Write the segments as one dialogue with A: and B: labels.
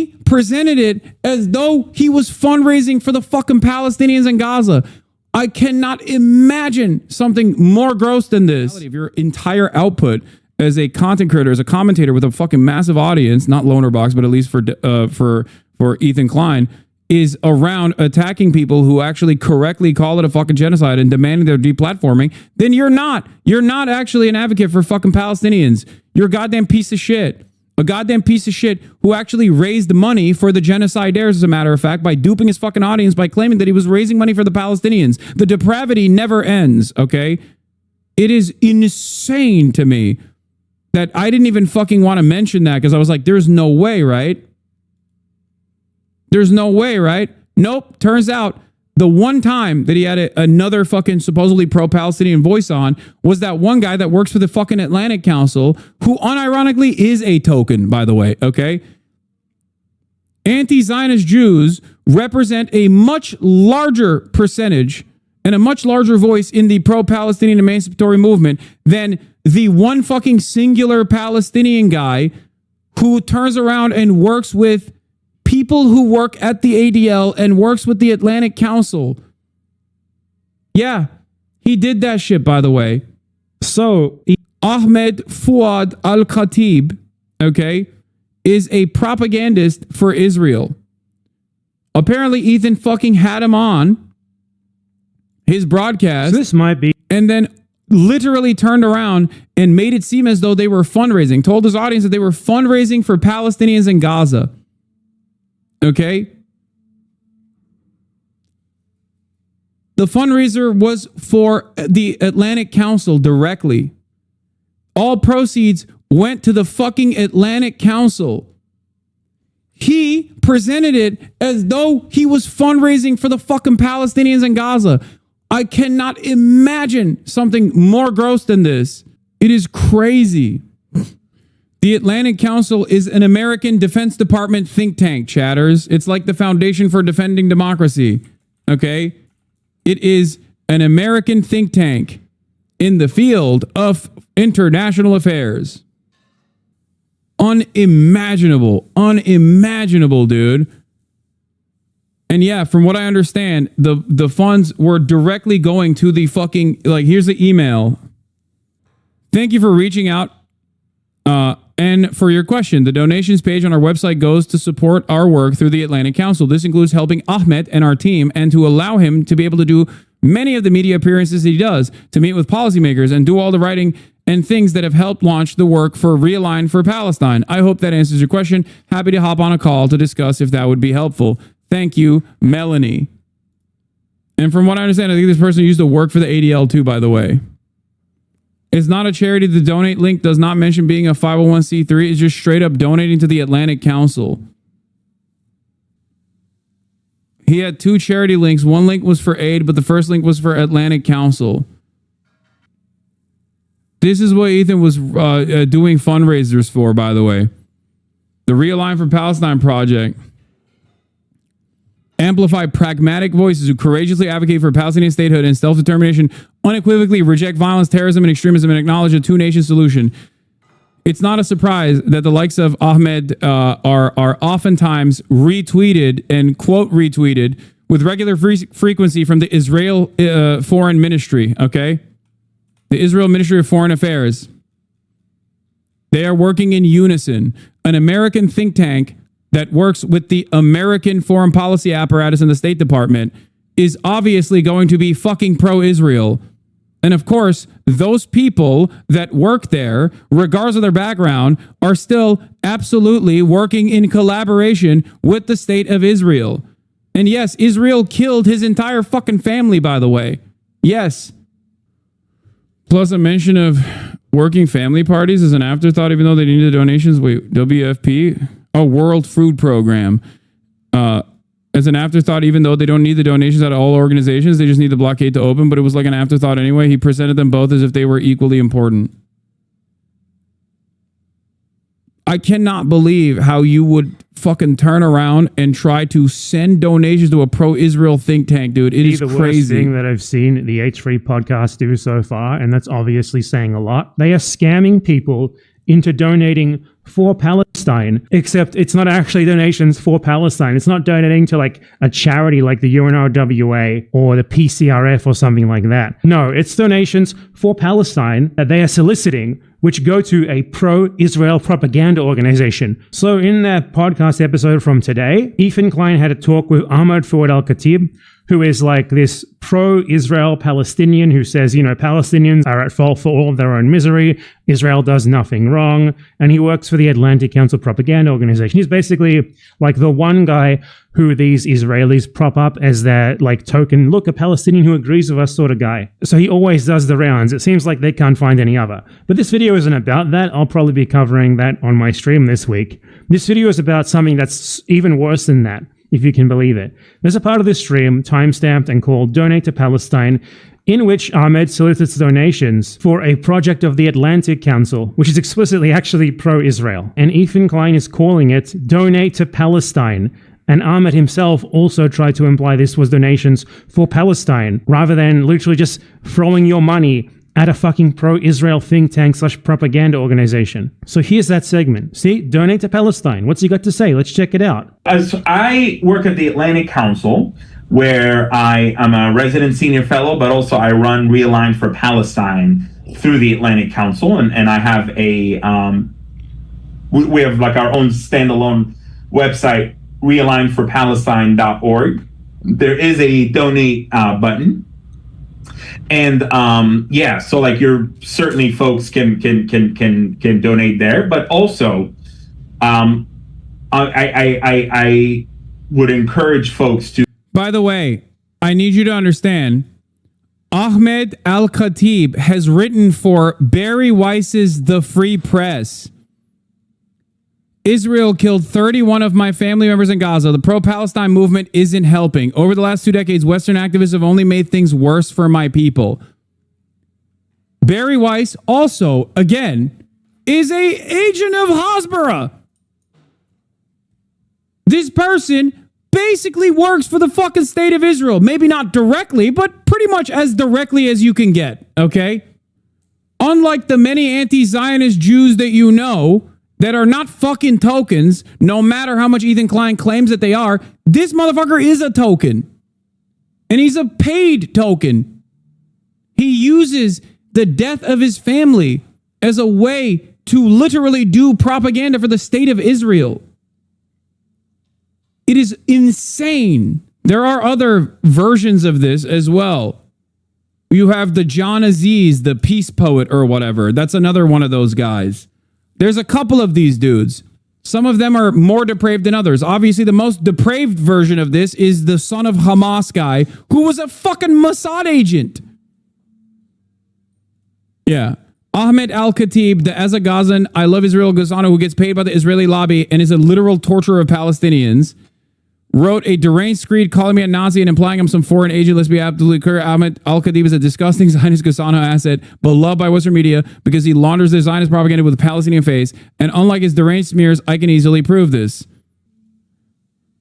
A: He presented it as though he was fundraising for the fucking Palestinians in Gaza. I cannot imagine something more gross than this. If your entire output as a content creator, as a commentator with a fucking massive audience, not Lonerbox, but at least for Ethan Klein, is around attacking people who actually correctly call it a fucking genocide and demanding their deplatforming, then you're not actually an advocate for fucking Palestinians. You're a goddamn piece of shit. A goddamn piece of shit who actually raised money for the genocidaires, as a matter of fact, by duping his fucking audience by claiming that he was raising money for the Palestinians. The depravity never ends, okay? It is insane to me that I didn't even fucking want to mention that because I was like, there's no way, right? There's no way, right? Nope. Turns out the one time that he had another fucking supposedly pro-Palestinian voice on was that one guy that works for the fucking Atlantic Council, who unironically is a token, by the way, okay? Anti-Zionist Jews represent a much larger percentage and a much larger voice in the pro-Palestinian emancipatory movement than the one fucking singular Palestinian guy who turns around and works with people who work at the ADL and works with the Atlantic Council. Yeah, he did that shit, by the way. So, Ahmed Fuad al-Khatib, okay, is a propagandist for Israel. Apparently, Ethan fucking had him on his broadcast.
B: This might be.
A: And then literally turned around and made it seem as though they were fundraising, told his audience that they were fundraising for Palestinians in Gaza. Okay. The fundraiser was for the Atlantic Council directly. All proceeds went to the fucking Atlantic Council. He presented it as though he was fundraising for the fucking Palestinians in Gaza. I cannot imagine something more gross than this. It is crazy. The Atlantic Council is an American Defense Department think tank, chatters. It's like the Foundation for Defending Democracy, okay? It is an American think tank in the field of international affairs. Unimaginable, dude. And yeah, from what I understand, the funds were directly going to the fucking, like, here's the email. Thank you for reaching out. And for your question, the donations page on our website goes to support our work through the Atlantic Council. This includes helping Ahmed and our team and to allow him to be able to do many of the media appearances he does, to meet with policymakers and do all the writing and things that have helped launch the work for Realign for Palestine. I hope that answers your question. Happy to hop on a call to discuss if that would be helpful. Thank you, Melanie. And from what I understand, I think this person used to work for the ADL too, by the way. It's not a charity. The donate link does not mention being a 501c3. It's just straight up donating to the Atlantic Council. He had two charity links. One link was for aid, but the first link was for Atlantic Council. This is what Ethan was doing fundraisers for, by the way. The Realign for Palestine project. Amplify pragmatic voices who courageously advocate for Palestinian statehood and self-determination, unequivocally reject violence, terrorism, and extremism, and acknowledge a two-nation solution. It's not a surprise that the likes of Ahmed are oftentimes retweeted and quote retweeted with regular frequency from the Israel Foreign Ministry, okay? The Israel Ministry of Foreign Affairs. They are working in unison. An American think tank that works with the American foreign policy apparatus in the State Department is obviously going to be fucking pro-Israel. And of course, those people that work there, regardless of their background, are still absolutely working in collaboration with the state of Israel. And yes, Israel killed his entire fucking family, by the way. Yes. Plus a mention of working family parties as an afterthought, even though they needed donations. Wait, WFP? A World Food Program. As an afterthought, even though they don't need the donations out of all organizations, they just need the blockade to open, but it was like an afterthought anyway. He presented them both as if they were equally important. I cannot believe how you would fucking turn around and try to send donations to a pro-Israel think tank, dude. It is crazy.
B: The worst thing that I've seen the H3 podcast do so far, and that's obviously saying a lot. They are scamming people into donating for Palestine Palestine, except it's not actually donations for Palestine. It's not donating to like a charity like the UNRWA or the PCRF or something like that. No, it's donations for Palestine that they are soliciting, which go to a pro-Israel propaganda organization. So in that podcast episode from today, Ethan Klein had a talk with Ahmad Fouad Al-Khatib, who is like this pro-Israel Palestinian who says, you know, Palestinians are at fault for all of their own misery. Israel does nothing wrong. And he works for the Atlantic Council propaganda organization. He's basically like the one guy who these Israelis prop up as their like token, look, a Palestinian who agrees with us sort of guy. So he always does the rounds. It seems like they can't find any other. But this video isn't about that. I'll probably be covering that on my stream this week. This video is about something that's even worse than that, if you can believe it. There's a part of this stream, timestamped and called Donate to Palestine, in which Ahmed solicits donations for a project of the Atlantic Council, which is explicitly actually pro-Israel. And Ethan Klein is calling it Donate to Palestine. And Ahmed himself also tried to imply this was donations for Palestine, rather than literally just throwing your money at a fucking pro-Israel think tank / propaganda organization. So here's that segment. See, Donate to Palestine. What's he got to say? Let's check it out.
C: As I work at the Atlantic Council, where I am a resident senior fellow, but also I run Realign for Palestine through the Atlantic Council, and I have a we have like our own standalone website, realignforpalestine.org. There is a donate button. And so like you're certainly folks can donate there, but also I would encourage folks to.
A: By the way, I need you to understand, Ahmed Al-Khatib has written for Barry Weiss's The Free Press. Israel killed 31 of my family members in Gaza. The pro-Palestine movement isn't helping. Over the last 2 decades, Western activists have only made things worse for my people. Barry Weiss also, again, is a agent of Hasbara. This person basically works for the fucking state of Israel. Maybe not directly, but pretty much as directly as you can get, okay? Unlike the many anti-Zionist Jews that you know, that are not fucking tokens, no matter how much Ethan Klein claims that they are, this motherfucker is a token. And he's a paid token. He uses the death of his family as a way to literally do propaganda for the state of Israel. It is insane. There are other versions of this as well. You have the John Aziz, the peace poet or whatever. That's another one of those guys. There's a couple of these dudes. Some of them are more depraved than others. Obviously, the most depraved version of this is the son of Hamas guy who was a fucking Mossad agent. Yeah. Ahmed Al-Khatib, the Azagazan, I Love Israel Gazano, who gets paid by the Israeli lobby and is a literal torturer of Palestinians, wrote a deranged screed calling me a Nazi and implying I'm some foreign agent. Let's be absolutely clear. Ahmed Al-Khatib is a disgusting Zionist Gazano asset, beloved by Western media because he launders their Zionist propaganda with a Palestinian face. And unlike his deranged smears, I can easily prove this.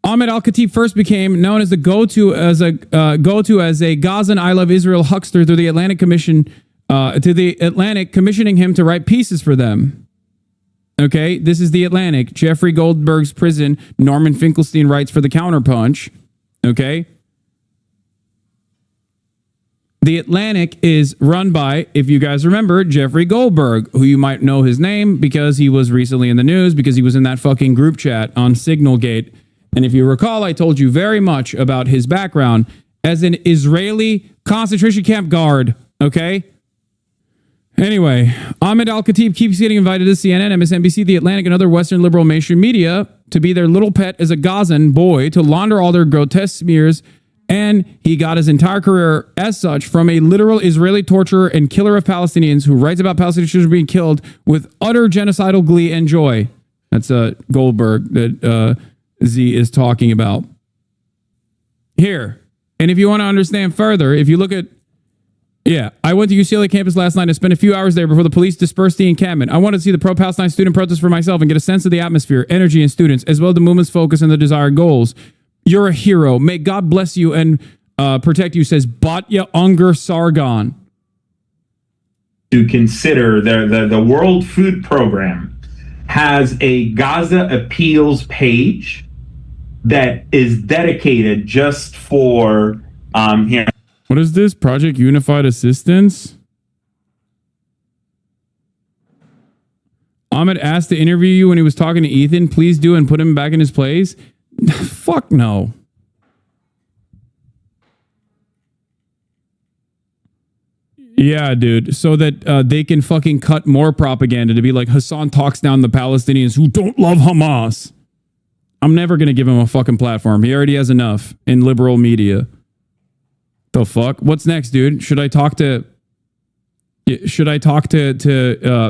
A: Ahmed Al-Khatib first became known as the go-to as a Gazan I Love Israel huckster through the Atlantic Commission, commissioning him to write pieces for them. Okay, this is the Atlantic. Jeffrey Goldberg's prison. Norman Finkelstein writes for the Counterpunch. Okay. The Atlantic is run by, if you guys remember, Jeffrey Goldberg, who you might know his name because he was recently in the news because he was in that fucking group chat on Signalgate. And if you recall, I told you very much about his background as an Israeli concentration camp guard. Okay. Anyway, Ahmed Al-Khatib keeps getting invited to CNN, MSNBC, The Atlantic, and other Western liberal mainstream media to be their little pet as a Gazan boy to launder all their grotesque smears, and he got his entire career as such from a literal Israeli torturer and killer of Palestinians who writes about Palestinians being killed with utter genocidal glee and joy. That's Goldberg that Z is talking about. Here, and if you want to understand further, if you look at I went to UCLA campus last night and spent a few hours there before the police dispersed the encampment. I wanted to see the pro-Palestine student protest for myself and get a sense of the atmosphere, energy, and students, as well as the movement's focus and the desired goals. You're a hero. May God bless you and protect you, says Batya Unger Sargon.
C: To consider the World Food Program has a Gaza appeals page that is dedicated just for here.
A: What is this? Project Unified Assistance? Ahmed asked to interview you when he was talking to Ethan. Please do and put him back in his place. Fuck no. Yeah, dude. So that they can fucking cut more propaganda to be like, Hasan talks down the Palestinians who don't love Hamas. I'm never going to give him a fucking platform. He already has enough in liberal media. The fuck? What's next, dude? Should I talk to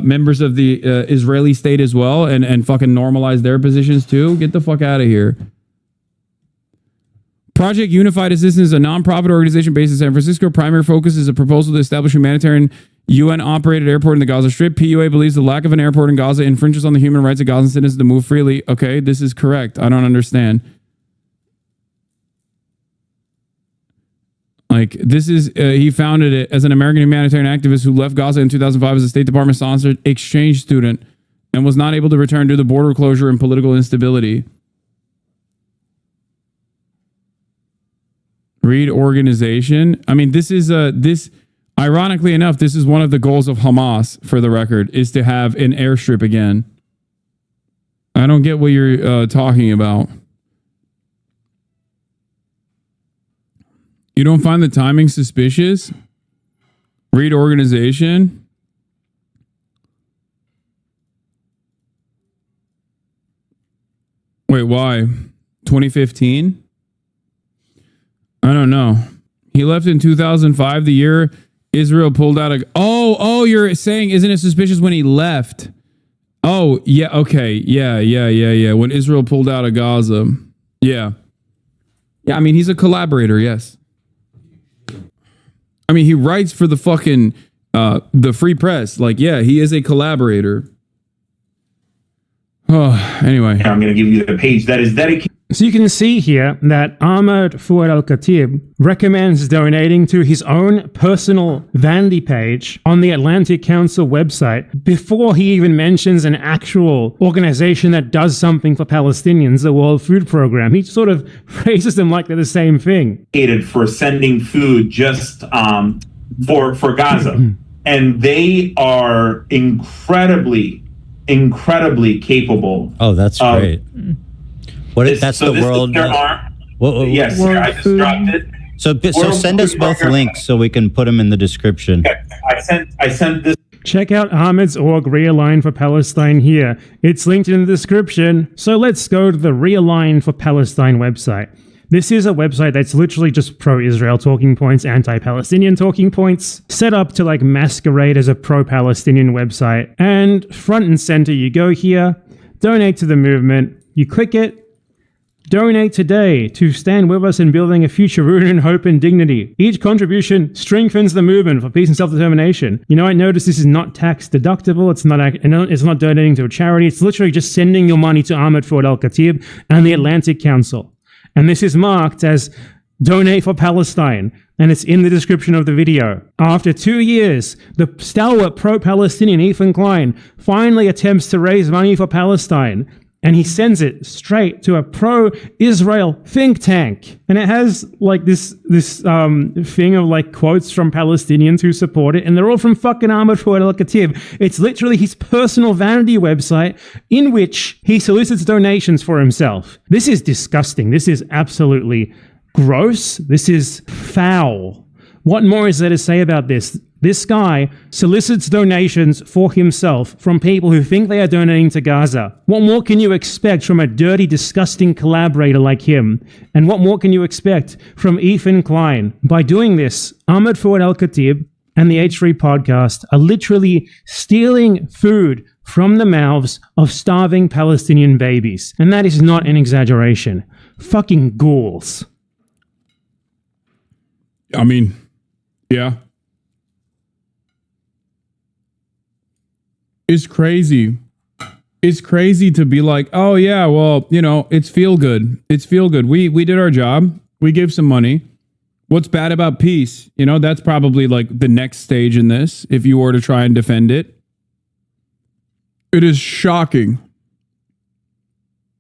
A: members of the Israeli state as well and fucking normalize their positions too? Get the fuck out of here. Project Unified Assistance is a nonprofit organization based in San Francisco. Primary focus is a proposal to establish a humanitarian UN-operated airport in the Gaza Strip. PUA believes the lack of an airport in Gaza infringes on the human rights of Gazan citizens to move freely. Okay, this is correct. I don't understand. Like, this is, he founded it as an American humanitarian activist who left Gaza in 2005 as a State Department sponsored exchange student and was not able to return due to border closure and political instability. Read organization. I mean, this is ironically enough, this is one of the goals of Hamas, for the record, is to have an airstrip again. I don't get what you're talking about. You don't find the timing suspicious? Read organization. Wait, why? 2015? I don't know. He left in 2005, the year Israel pulled out a... Oh, you're saying, isn't it suspicious when he left? Oh, yeah, okay. Yeah. When Israel pulled out of Gaza. Yeah. Yeah, I mean, he's a collaborator, yes. I mean, he writes for the fucking, the Free Press. Like, yeah, he is a collaborator. Oh, anyway.
C: I'm going to give you the page that is dedicated.
B: So you can see here that Ahmed Fouad Al-Khatib recommends donating to his own personal vanity page on the Atlantic Council website before he even mentions an actual organization that does something for Palestinians, the World Food Program. He sort of praises them like they're the same thing.
C: For sending food just for Gaza. And they are incredibly capable.
D: Oh, that's great. What is that's
C: so
D: the world?
C: Yes, sir, I just dropped it.
D: So send us both links so we can put them in the description.
C: Okay. I sent this.
B: Check out Ahmed's org Realign for Palestine here. It's linked in the description. So let's go to the Realign for Palestine website. This is a website that's literally just pro-Israel talking points, anti-Palestinian talking points, set up to like masquerade as a pro-Palestinian website. And front and center, you go here, donate to the movement, you click it, donate today to stand with us in building a future rooted in hope and dignity. Each contribution strengthens the movement for peace and self-determination. You know, I notice this is not tax deductible. It's not donating to a charity. It's literally just sending your money to Ahmed Fouad Al-Khatib and the Atlantic Council. And this is marked as Donate for Palestine, and it's in the description of the video. After 2 years, the stalwart pro-Palestinian Ethan Klein finally attempts to raise money for Palestine, and he sends it straight to a pro-Israel think tank. And it has like this thing of like quotes from Palestinians who support it, and they're all from fucking Ahmed Fouad Al-Khatib. It's literally his personal vanity website in which he solicits donations for himself. This is disgusting. This is absolutely gross. This is foul. What more is there to say about this? This guy solicits donations for himself from people who think they are donating to Gaza. What more can you expect from a dirty, disgusting collaborator like him? And what more can you expect from Ethan Klein? By doing this, Ahmed Fouad Al-Khatib and the H3 podcast are literally stealing food from the mouths of starving Palestinian babies. And that is not an exaggeration. Fucking ghouls.
A: I mean, yeah. It's crazy. It's crazy to be like, oh yeah, well, you know, it's feel good. It's feel good. We did our job. We gave some money. What's bad about peace? You know, that's probably like the next stage in this, if you were to try and defend it. It is shocking